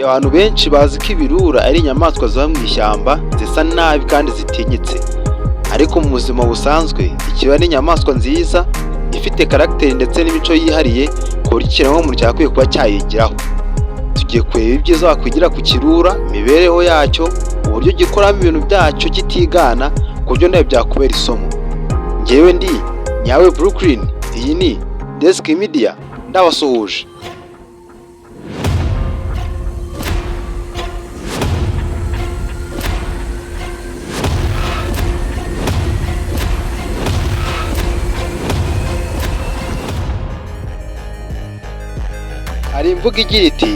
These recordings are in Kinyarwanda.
gihe abantu benshi bazi ko ibirura ari inyamaswa ziba mu ishyamba zisa nabi kandi zitinyitse, ariko mu buzima busanzwe ikiba ari inyamaswa nziza ifite karagiteri ndetse n'imico yihariye ku buryo ikiremwamuntu cyakwiye kuba cyayigiraho. Tugiye kureba ibyiza wakwigira ku kirura, imibereho yacyo, uburyo gikoramo ibintu byacyo kitigana, ku buryo nawe byakubera isomo. Njyewe ndi Nyawe Brooklyn, iyi ni Desk Media, ndabasuhuje. Hari imvugo igira iti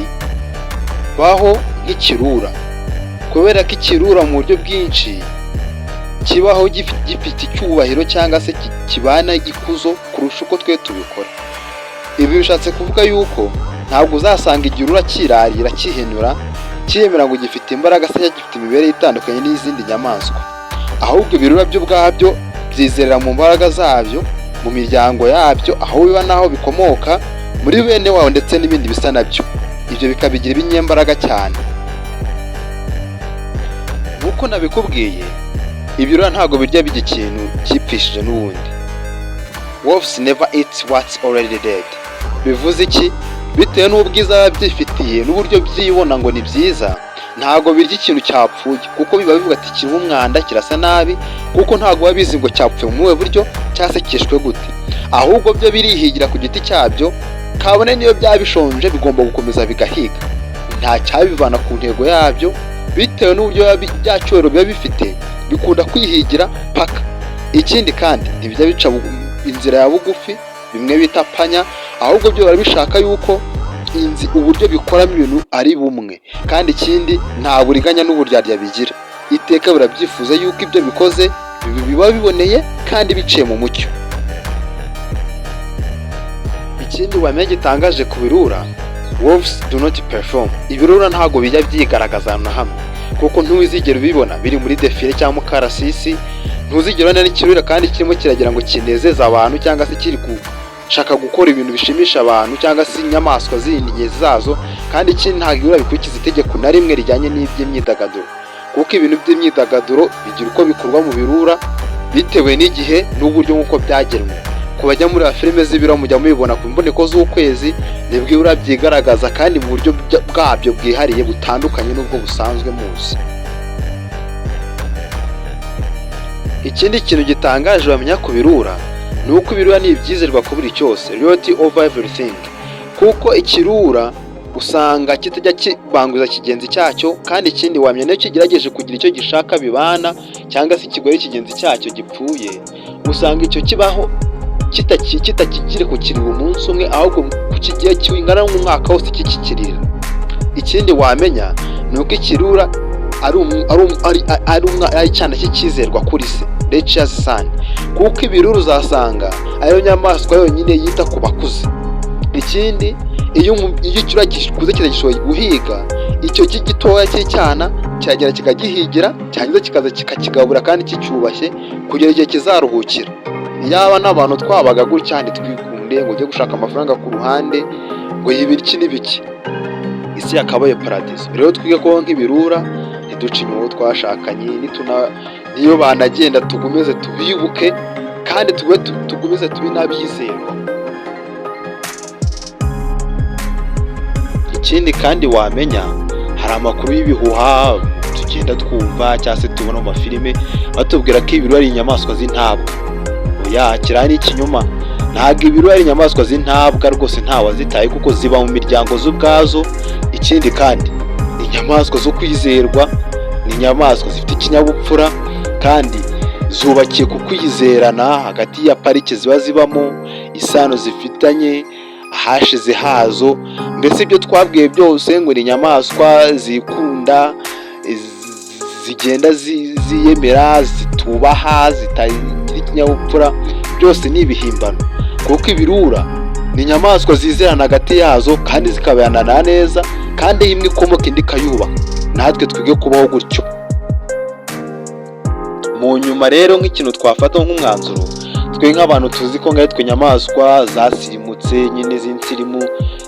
baho nk'ikirura, kubera ko ikirura mu buryo bwinshi kibaho gifite icyubahiro cyangwa se kibana ikuzo kurusha uko twe tubikora. Ibi bishatse kuvuga yuko ntabwo uzasanga igirura kirarira kihenura cyemera ngo gifite imbaraga se gifite imibereho itandukanye n'izindi nyamaswa, ahubwo ibirura byo ubwabyo byizerera mu mbaraga zabyo, mu miryango yabyo, aho biba n'aho bikomoka, muri bene wabo ndetse n'ibindi bisa nabyo. Ibyo bikabigira ibinyembaraga cyane. Nk'uko nabikubwiye, ibirura ntabwo birya bijya ikintu kipfishije n'ubundi. Wolves never eat what's already dead. Bivuze iki? Bitewe n'ubwiza byifitiye n'uburyo byibona ngo ni byiza, ntabwo birya ikintu cyapfuye, kuko biba bivuga ati kiriho umwanda, kirasa nabi, kuko ntabwo babizi ngo cyapfuye mu buhe buryo cyangwa se kishwe gute. Ahubwo byo birihigira ku giti cyabyo, kabone niyo byaba bishonje bigomba gukomeza bigahiga. Nta cyabivana ku ntego yabyo, bitewe n'uburyo byacyoro biba bifite, bikunda kwihigira paka. Ikindi kandi ntibijya bica inzira ya bugufi, bimwe bita panya, ahubwo byo barabishaka yuko uburyo bikoramo ibintu ari bumwe. Kandi ikindi nta buriganya n'uburyarya bigira, iteka birabyifuza yuko ibyo bikoze biba biboneye kandi biciye mu mucyo. Ikindi wamenye gitangaje ku birura, wolves do not perform. Ibirura ntabwo bijya byigaragaza na hamwe, kuko ntuzigera ubibona biri muri defile cyangwa mu karasisi. Ntuzigera ubona n'ikirura kandi kirimo kiragira ngo kinezeze abantu, cyangwa se kiri gushaka gukora ibintu bishimisha abantu cyangwa se inyamaswa zindi zazo. Kandi ikindi ntabwo ibirura bikurikiza itegeko na rimwe rijyanye n'iby'imyidagaduro, kuko ibintu by'imyidagaduro bigira uko bikorwa mu birura bitewe n'igihe n'uburyo nk'uko byagenwe. Ku bajya muri filime z'ibirura mujya mubibona ku mboneko z'ukwezi, nibwo ibirura byigaragaza kandi mu buryo bwabyo bwihariye butandukanye n'ubwo busanzwe muzi. Ikindi kintu gitangaje bamenya ku birura ni uko ibirura ni ibyizerwa ku buri cyose, loyalty over everything. Kuko ikirura usanga kitajya kibanguza kigenzi cyacyo, kandi ikindi wamenya niyo kigerageje kugira icyo gishaka bibana cyangwa se kigoye kigenzi cyacyo gipfuye, usanga icyo kibaho kitakikire kukirira umunsi umwe, ahubwo kukigiye kingana n'umwaka wose kikikirira. Ikindi wamenya ni uko ikirura ari cyane cyizerwa kuri se, nature's son, kuko ibirura uzasanga ariyo nyamaswa yonyine yita ku bakuze. Ikindi iyo ikirura gikuze kitagishoboye guhiga, icyo gitoya cy'icyana cyagera kikagihigira, cyangiza kikaza kikakigabura kandi kicyubashye kugera igihe kizaruhukira. Yaba n'abantu twabaga gutya ntitwikunde ngo ujye gushaka amafaranga ku ruhande ngo yibiki n'ibiki, isi yakabaye paradizo. Rero twige ko nk'ibirura ntiduce inyuma twashakanye, niyo banagenda tugumeze tubibuke kandi tugumeze tubinabizerwa. Ikindi kandi wamenya, hari amakuru y'ibihuha tugenda twumva cyangwa se tubona mu mafilime batubwira ko ibirura ari inyamaswa z'intabwa. Oya, kiriya ni ikinyoma. Ntabwo ibirura ari inyamaswa z'intabwa rwose, ntawazitaye, kuko ziba mu miryango z'ubwazo. Ikindi kandi ni inyamaswa zo kwizerwa, ni inyamaswa zifite ikinyabupfura kandi zubakiye ku kwizerana hagati ya parike ziba zibamo, isano zifitanye ahashize hazo. Mbese ibyo twabwiye byose ngo ni inyamaswa zikunda, zigenda ziyemera, zitubaha, zitagira ikinyabupfura, byose ni ibihimbano. Kuko ibirura ni inyamaswa zizerana hagati yazo kandi zikabanana neza, kandi imwe ikomoka indi ikayubaha. Natwe twige kubaho gutyo. Mu nyuma rero nk'ikintu twafata nk'umwanzuro, twe nk'abantu tuzi ko ngaho twe inyamaswa zasirimutse nyine z'insirimu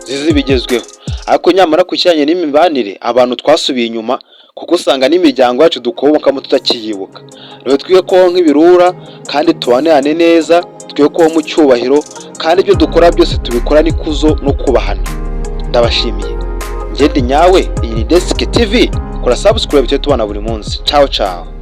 zizi bigezweho, ariko nyamara ku kijyanye n'imibanire abantu twasubiye inyuma, kuko usanga n'imiryango yacu dukomokamo tutakiyibuka. Rero twige kubaho nk'ibirura kandi tubanane neza, twige kubaho mu cyubahiro, kandi ibyo dukora byose tubikora n'ikuzo no kubahana. Ndabashimiye. Ngende nyawe, iyi ni Desk TV, kora subscribe tujye tubana buri munsi. Ciao ciao.